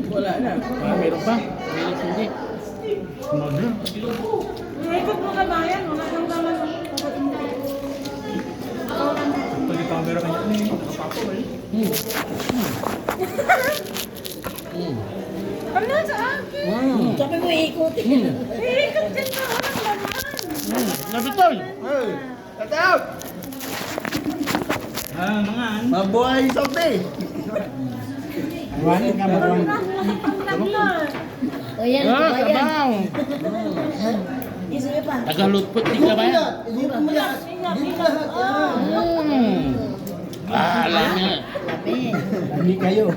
Wala na. Meron pa. Meron hindi. Ano? Ikot mo kabayan, wala kang daman. Pag yung camera kanya ni nakapapo eh. Ano sa akin? Sabi mo ikutin. Ikot din na, walang laman. Nabitoy! Hey! Cut out! Ah, mga Mabuhay sote. Iwanin ka mo. O yan, Ah, kabayan. kabaw! Sige pa. Tagalutpot di ka ba yan? Dito mo lahat. Dito lahat. Alam niya. Labi. Lami kayo.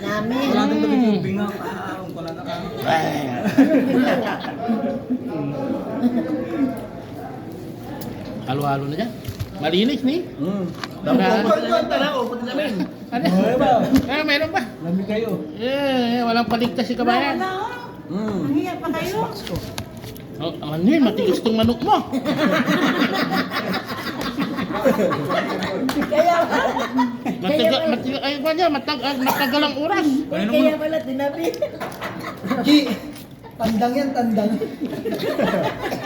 Namin. Wala nang tubig nga. Kung pala na ka. Halo-halo na dyan. Malinis ni. Tara ko, pati namin. Ano? Meron pa. Lami kayo. Walang paligtas si kabayan. Nangiyak pa kayo? Oh, ano yun? Matigas tong manok mo. Kaya Matagal ang oras. kaya pala tinabi. G. Tandang yan, tandang.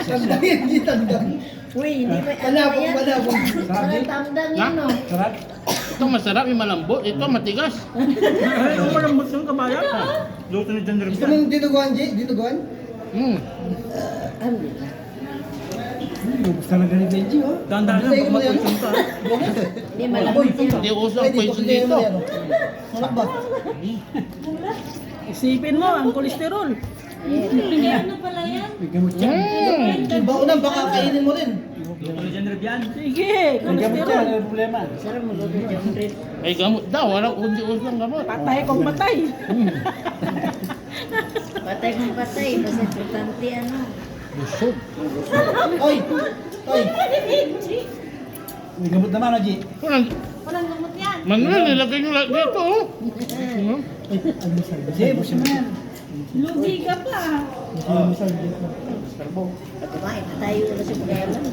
Tandang yan, G, tandang. Uy, hindi ba Malabong, yan? malabong. Parang tamdang Ha? yun, no? Sarap. Ito masarap, yung malambot. Ito matigas. Ay, yung malambot ng kabayan. Luto ni John Rim. Gusto mong dinuguan, G? Dinuguan? Alhamdulillah. Gusto na ganit na G, oh. Tandaan lang, Sa'yo mo yan. pag ka. Hindi malambot yun. Hindi uso ang Pwede, poison pagkaya dito. mo yan. Sarap ba? Isipin mo ang kolesterol. Ano pala yan? Iba unang baka kainin mo rin. Luto ni John Rim yan. Sige, kolesterol. problema. Sarap mo luto dyan rin. Ay gamot daw, walang undi-undi ng gamot. Patay kung patay. Patay kung patay. Basta importante ano. Busog. Oy! Oy! May gamot naman, G. Walang, Walang gamot yan. Manuel, nilagay nyo lang dito. Oh. G, busin mo yan. Lugi ka pa. At kumain na tayo ulit sa pagkayaman.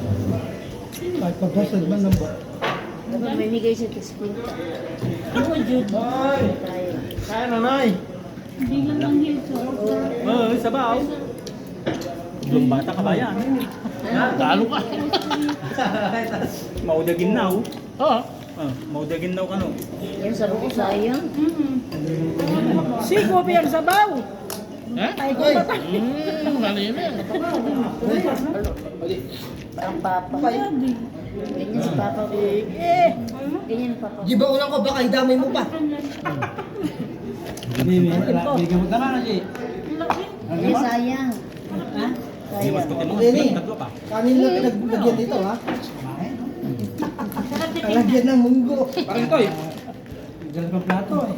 Kahit pagbasad man ng ba? Dapat may migay sa tispinta. Ako, Jude. Ay! Tayo. Kaya nanay! Hindi lang lang dito. Oo, sabaw. Ilang bata kabayan. Talo ka. Maudaginaw. Oo. Maudaginaw ka no. Yung sabi ko sayang. Sigo piyang sabaw. Eh? Ay, kung patay. Malinis. Parang papa. Pwede. Ganyan si papa ko. Ganyan ang papa ko. G, ba ulang ko, baka idamay mo pa. May gamot naman, G. Ganyan sayang. Ha? Sayang. Lenny, kanin na pinaglagyan dito, ha? Kalagyan ng munggo. Parang ito eh. Diyan pa plato eh.